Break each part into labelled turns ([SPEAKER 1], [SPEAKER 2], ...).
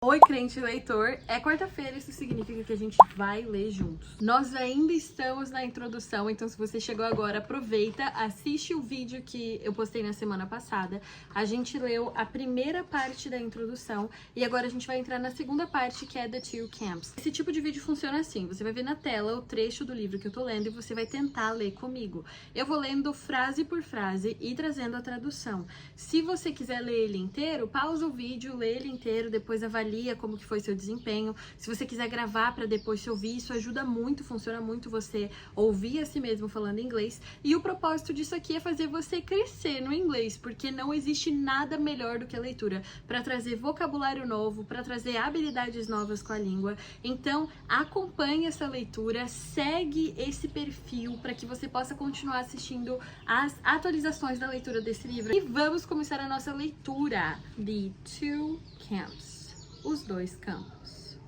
[SPEAKER 1] Oi, crente e leitor. É quarta-feira, isso significa que a gente vai ler juntos. Nós ainda estamos na introdução, então se você chegou agora, aproveita, assiste o vídeo que eu postei na semana passada. A gente leu a primeira parte da introdução e agora a gente vai entrar na segunda parte, que é The Two Camps. Esse tipo de vídeo funciona assim, você vai ver na tela o trecho do livro que eu tô lendo e você vai tentar ler comigo. Eu vou lendo frase por frase e trazendo a tradução. Se você quiser ler ele inteiro, pausa o vídeo, lê ele inteiro, depois avalia como que foi seu desempenho. Se você quiser gravar para depois se ouvir, isso ajuda muito, funciona muito você ouvir a si mesmo falando inglês. E o propósito disso aqui é fazer você crescer no inglês, porque não existe nada melhor do que a leitura para trazer vocabulário novo, para trazer habilidades novas com a língua. Então, acompanhe essa leitura, segue esse perfil para que você possa continuar assistindo as atualizações da leitura desse livro. E vamos começar a nossa leitura de Two Camps. Os dois campos.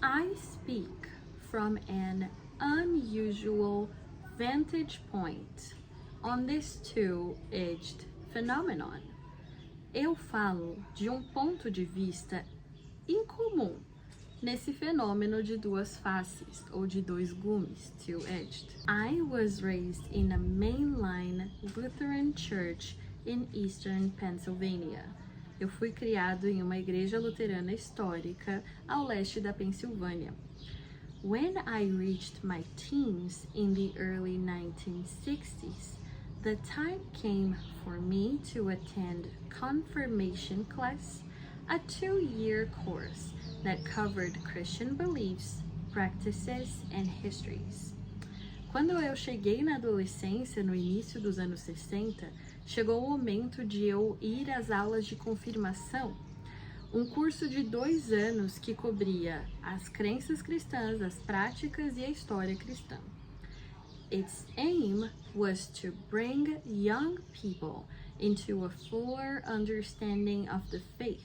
[SPEAKER 1] I speak from an unusual vantage point on this two-edged phenomenon. Eu falo de um ponto de vista incomum nesse fenômeno de duas faces, ou de dois gumes, two-edged. I was raised in a mainline Lutheran church in eastern Pennsylvania. Eu fui criado em uma igreja luterana histórica ao leste da Pensilvânia. When I reached my teens in the early 1960s, the time came for me to attend confirmation class, a 2-year course that covered Christian beliefs, practices, and histories. Quando eu cheguei na adolescência, no início dos anos 60, chegou o momento de eu ir às aulas de confirmação, um curso de 2 anos que cobria as crenças cristãs, as práticas e a história cristã. Its aim was to bring young people into a fuller understanding of the faith,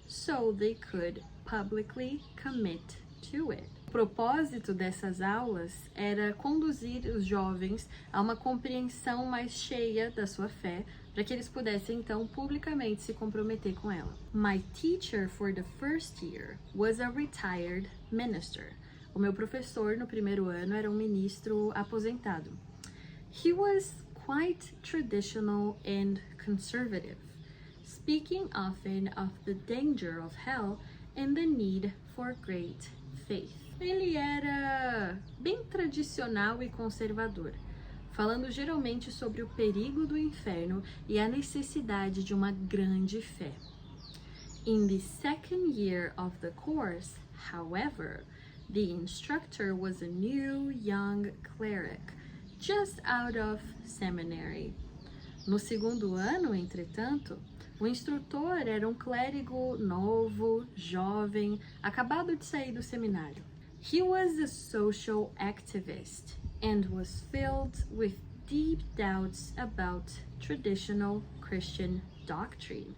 [SPEAKER 1] so they could publicly commit to it. O propósito dessas aulas era conduzir os jovens a uma compreensão mais cheia da sua fé, para que eles pudessem então publicamente se comprometer com ela. My teacher for the first year was a retired minister. O meu professor no primeiro ano era um ministro aposentado. He was quite traditional and conservative, speaking often of the danger of hell and the need for great faith. Ele era bem tradicional e conservador, falando geralmente sobre o perigo do inferno e a necessidade de uma grande fé. In the second year of the course, however, the instructor was a new young cleric, just out of seminary. No segundo ano, entretanto, o instrutor era um clérigo novo, jovem, acabado de sair do seminário. He was a social activist and was filled with deep doubts about traditional Christian doctrine.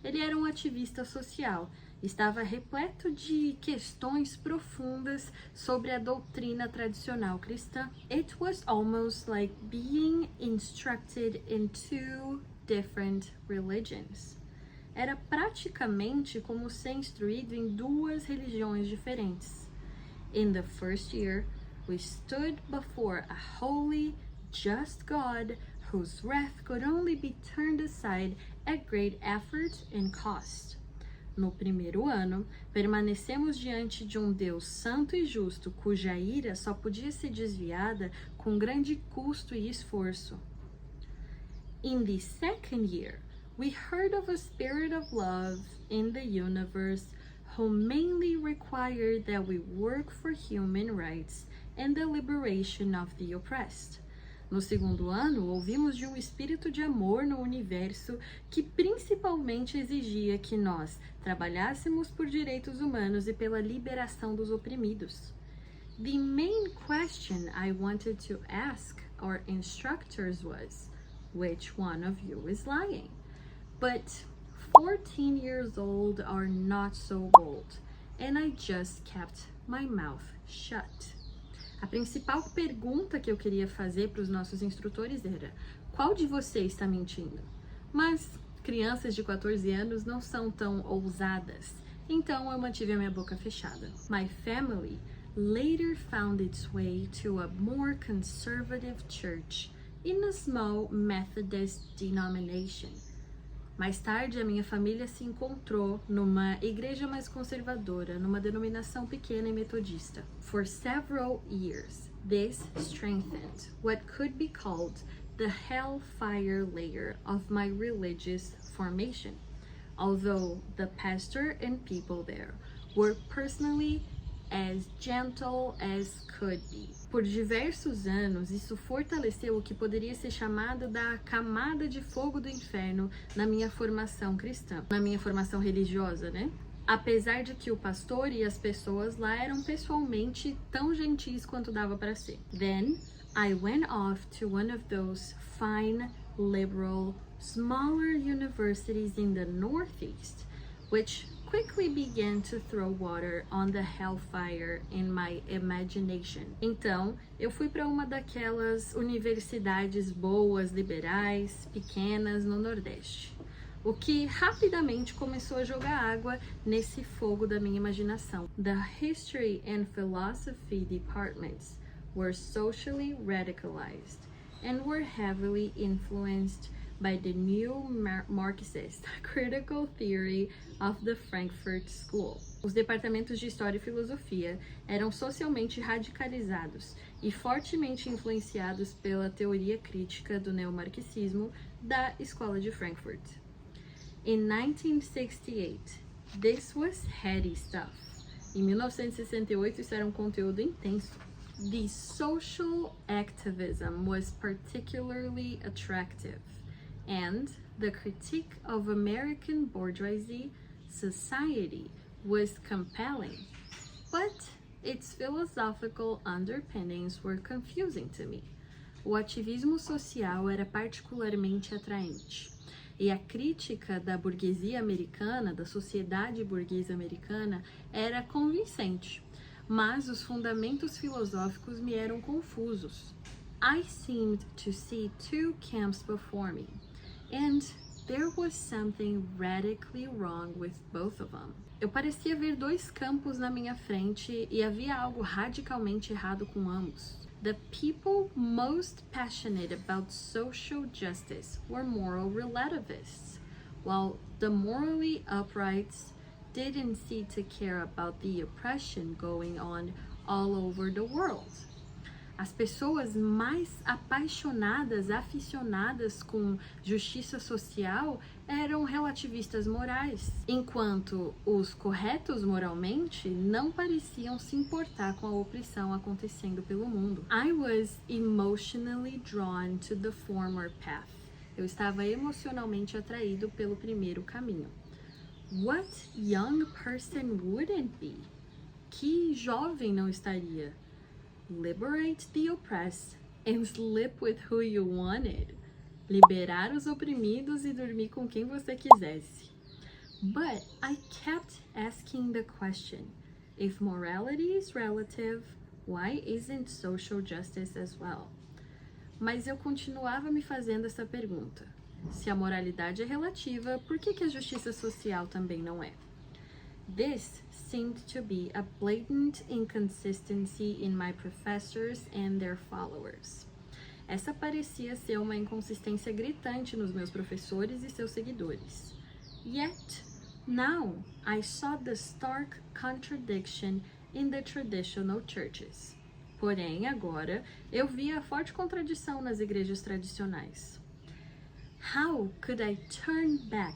[SPEAKER 1] Ele era um ativista social, estava repleto de questões profundas sobre a doutrina tradicional cristã. It was almost like being instructed in two different religions. Era praticamente como ser instruído em 2 religiões diferentes. In the first year, we stood before a holy, just God whose wrath could only be turned aside at great effort and cost. No primeiro ano, permanecemos diante de um Deus santo e justo, cuja ira só podia ser desviada com grande custo e esforço. In the second year, we heard of a spirit of love in the universe who mainly required that we work for human rights and the liberation of the oppressed. No segundo ano, ouvimos de um espírito de amor no universo que principalmente exigia que nós trabalhássemos por direitos humanos e pela liberação dos oprimidos. The main question I wanted to ask our instructors was, which one of you is lying? But 14 years old are not so bold, and I just kept my mouth shut. A principal pergunta que eu queria fazer para os nossos instrutores era: qual de vocês está mentindo? Mas crianças de 14 anos não são tão ousadas então eu mantive a minha boca fechada. My family later found its way to a more conservative church in a small Methodist denomination. Mais tarde, a minha família se encontrou numa igreja mais conservadora, numa denominação pequena e metodista. For several years, this strengthened what could be called the hellfire layer of my religious formation, although the pastor and people there were personally as gentle as could be. Por diversos anos, isso fortaleceu o que poderia ser chamado da camada de fogo do inferno na minha formação cristã, na minha formação religiosa, né? Apesar de que o pastor e as pessoas lá eram pessoalmente tão gentis quanto dava para ser. Then, I went off to one of those fine, liberal, smaller universities in the Northeast, which quickly began to throw water on the hellfire in my imagination. Então, eu fui para uma daquelas universidades boas, liberais, pequenas no Nordeste, o que rapidamente começou a jogar água nesse fogo da minha imaginação. The History and Philosophy departments were socially radicalized and were heavily influenced by the new Marxist critical theory of the Frankfurt School. Os departamentos de História e Filosofia eram socialmente radicalizados e fortemente influenciados pela teoria crítica do neomarxismo da Escola de Frankfurt. In 1968, this was heady stuff. Em 1968, isso era um conteúdo intenso. The social activism was particularly attractive, and the critique of American bourgeoisie society was compelling, but its philosophical underpinnings were confusing to me. O ativismo social era particularmente atraente, e a crítica da burguesia americana, da sociedade burguesa americana, era convincente, mas os fundamentos filosóficos me eram confusos. I seemed to see two camps before me, and there was something radically wrong with both of them. Eu parecia ver dois campos na minha frente e havia algo radicalmente errado com ambos. The people most passionate about social justice were moral relativists, while the morally uprights didn't seem to care about the oppression going on all over the world. As pessoas mais apaixonadas, aficionadas com justiça social eram relativistas morais, enquanto os corretos moralmente não pareciam se importar com a opressão acontecendo pelo mundo. I was emotionally drawn to the former path. Eu estava emocionalmente atraído pelo primeiro caminho. What young person wouldn't be? Que jovem não estaria? Liberate the oppressed and sleep with who you wanted. Liberar os oprimidos e dormir com quem você quisesse. But I kept asking the question, if morality is relative, why isn't social justice as well? Mas eu continuava me fazendo essa pergunta. Se a moralidade é relativa, por que a justiça social também não é? This seemed to be a blatant inconsistency in my professors and their followers. Essa parecia ser uma inconsistência gritante nos meus professores e seus seguidores. Yet, now I saw the stark contradiction in the traditional churches. Porém, agora, eu via a forte contradição nas igrejas tradicionais. How could I turn back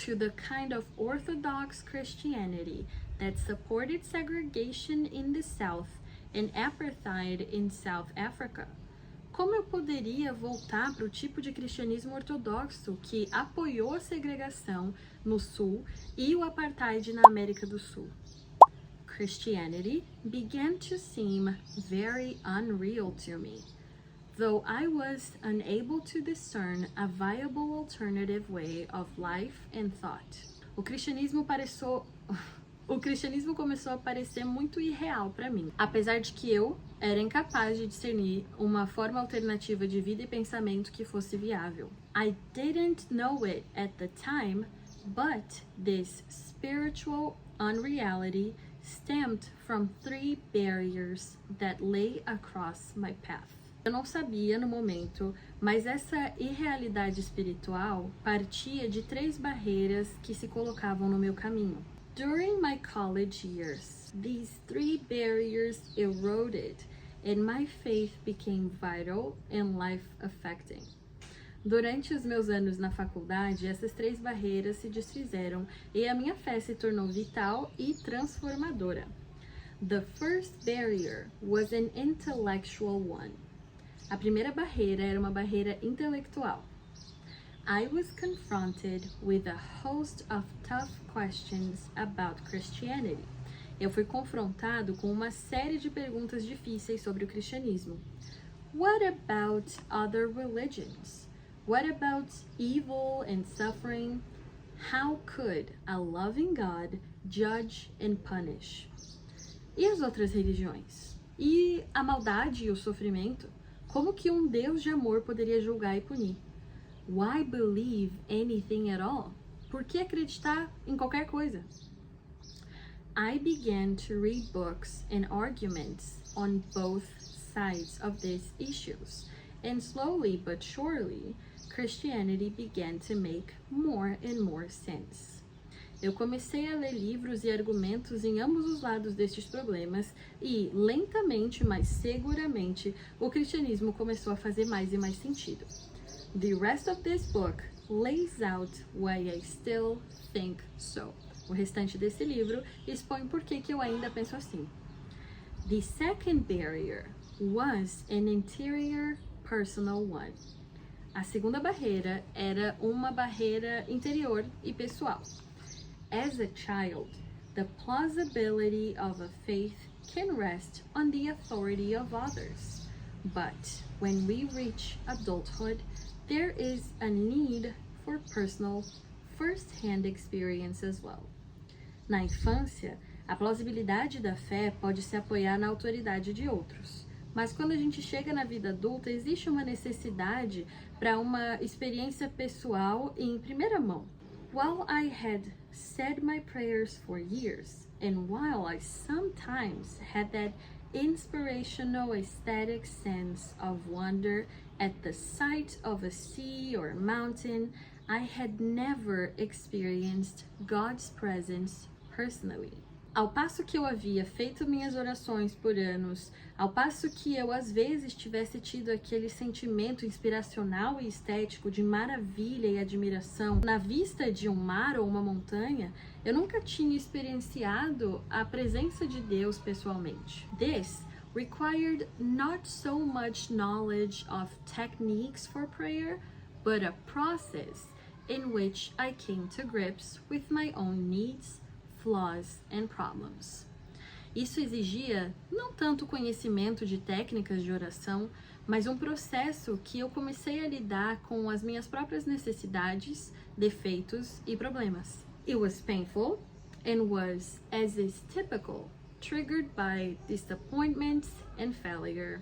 [SPEAKER 1] to the kind of orthodox Christianity that supported segregation in the South and apartheid in South Africa? Como eu poderia voltar para o tipo de cristianismo ortodoxo que apoiou a segregação no Sul e o apartheid na América do Sul? Christianity began to seem very unreal to me, though I was unable to discern a viable alternative way of life and thought. O cristianismo começou a parecer muito irreal para mim, apesar de que eu era incapaz de discernir uma forma alternativa de vida e pensamento que fosse viável. I didn't know it at the time, But this spiritual unreality stemmed from 3 barriers that lay across my path. Eu não sabia no momento, mas essa irrealidade espiritual partia de 3 barreiras que se colocavam no meu caminho. During my college years, these 3 barriers eroded and my faith became vital and life-affecting. Durante os meus anos na faculdade, essas 3 barreiras se desfizeram e a minha fé se tornou vital e transformadora. The first barrier was an intellectual one. A primeira barreira era uma barreira intelectual. I was confronted with a host of tough questions about Christianity. Eu fui confrontado com uma série de perguntas difíceis sobre o cristianismo. What about other religions? What about evil and suffering? How could a loving God judge and punish? E as outras religiões? E a maldade e o sofrimento? Como que um Deus de amor poderia julgar e punir? Why believe anything at all? Por que acreditar em qualquer coisa? I began to read books and arguments on both sides of these issues, and slowly but surely, Christianity began to make more and more sense. Eu comecei a ler livros e argumentos em ambos os lados destes problemas e, lentamente, mas seguramente, o cristianismo começou a fazer mais e mais sentido. The rest of this book lays out why I still think so. O restante desse livro expõe por que eu ainda penso assim. The second barrier was an interior personal one. A segunda barreira era uma barreira interior e pessoal. As a child, the plausibility of a faith can rest on the authority of others. But when we reach adulthood, there is a need for personal, first-hand experience as well. Na infância, a plausibilidade da fé pode se apoiar na autoridade de outros. Mas quando a gente chega na vida adulta, existe uma necessidade para uma experiência pessoal em primeira mão. While I had said my prayers for years, and while I sometimes had that inspirational aesthetic sense of wonder at the sight of a sea or mountain, I had never experienced God's presence personally. Ao passo que eu havia feito minhas orações por anos, ao passo que eu às vezes tivesse tido aquele sentimento inspiracional e estético de maravilha e admiração na vista de um mar ou uma montanha, eu nunca tinha experienciado a presença de Deus pessoalmente. This required not so much knowledge of techniques for prayer, but a process in which I came to grips with my own needs, flaws and problems. Isso exigia não tanto conhecimento de técnicas de oração, mas um processo que eu comecei a lidar com as minhas próprias necessidades, defeitos e problemas. It was painful and was, as is typical, triggered by disappointments and failure.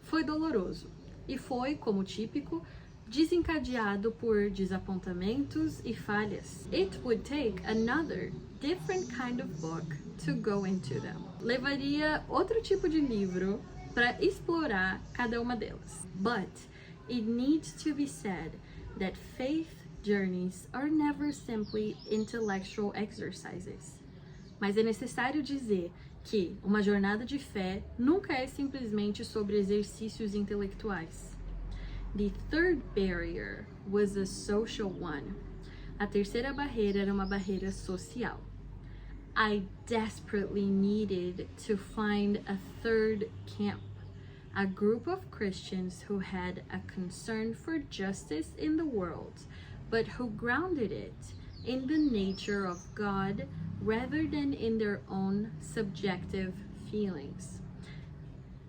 [SPEAKER 1] Foi doloroso e foi, como típico, desencadeado por desapontamentos e falhas. It would take another different kind of book to go into them. Levaria outro tipo de livro para explorar cada uma delas. But it needs to be said that faith journeys are never simply intellectual exercises. Mas é necessário dizer que uma jornada de fé nunca é simplesmente sobre exercícios intelectuais. The third barrier was a social one. A terceira barreira era uma barreira social. I desperately needed to find a third camp, a group of Christians who had a concern for justice in the world, but who grounded it in the nature of God rather than in their own subjective feelings.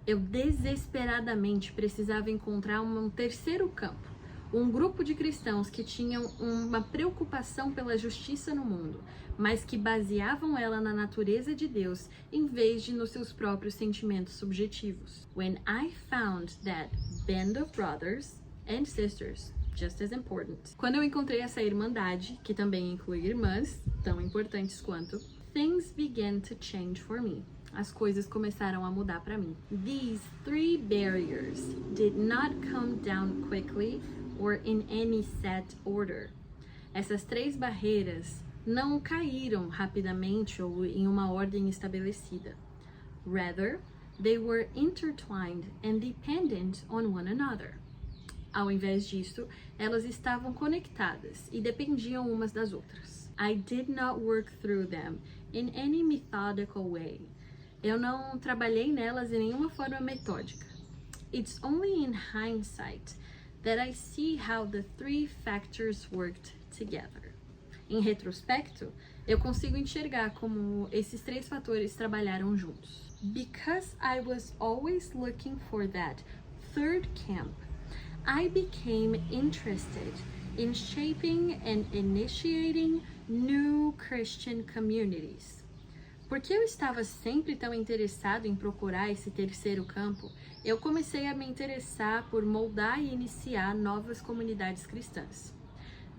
[SPEAKER 1] Eu desesperadamente precisava encontrar um terceiro campo, um grupo de cristãos que tinham uma preocupação pela justiça no mundo, mas que baseavam ela na natureza de Deus em vez de nos seus próprios sentimentos subjetivos. When I found that band of brothers and sisters, just as important. Quando eu encontrei essa irmandade, que também inclui irmãs, tão importantes quanto, things began to change for me. As coisas começaram a mudar para mim. These 3 barriers did not come down quickly or in any set order. Essas 3 barreiras não caíram rapidamente ou em uma ordem estabelecida. Rather, they were intertwined and dependent on one another. Ao invés disso, elas estavam conectadas e dependiam umas das outras. I did not work through them in any methodical way. Eu não trabalhei nelas de nenhuma forma metódica. It's only in hindsight that I see how the 3 factors worked together. Em retrospecto, eu consigo enxergar como esses 3 fatores trabalharam juntos. Because I was always looking for that 3rd camp, I became interested in shaping and initiating new Christian communities. Porque eu estava sempre tão interessado em procurar esse 3º campo, eu comecei a me interessar por moldar e iniciar novas comunidades cristãs.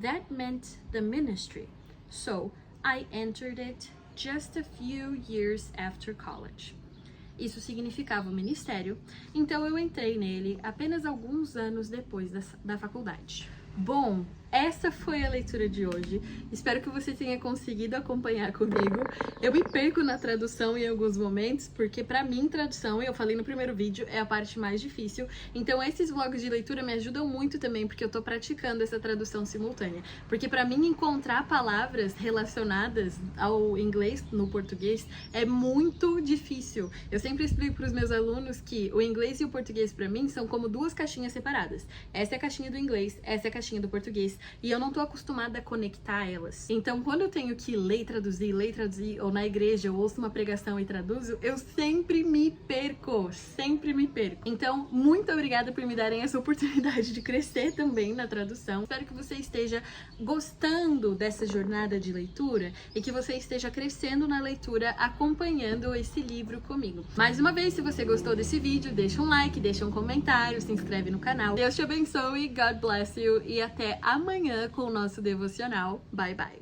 [SPEAKER 1] That meant the ministry, so I entered it just a few years after college. Isso significava o ministério, então eu entrei nele apenas alguns anos depois da faculdade. Bom, essa foi a leitura de hoje. Espero que você tenha conseguido acompanhar comigo. Eu me perco na tradução em alguns momentos, porque pra mim tradução, e eu falei no primeiro vídeo, é a parte mais difícil. Então esses vlogs de leitura me ajudam muito também, porque eu tô praticando essa tradução simultânea. Porque pra mim encontrar palavras relacionadas ao inglês no português é muito difícil. Eu sempre explico pros meus alunos que o inglês e o português pra mim são como 2 caixinhas separadas. Essa é a caixinha do inglês, essa é a caixinha do português. E eu não tô acostumada a conectar elas. Então, quando eu tenho que ler e traduzir, ou na igreja eu ouço uma pregação e traduzo, eu sempre me perco. Então, muito obrigada por me darem essa oportunidade de crescer também na tradução. Espero que você esteja gostando dessa jornada de leitura e que você esteja crescendo na leitura acompanhando esse livro comigo. Mais uma vez, se você gostou desse vídeo, deixa um like, deixa um comentário, se inscreve no canal. Deus te abençoe, God bless you e até amanhã com o nosso devocional. Bye, bye!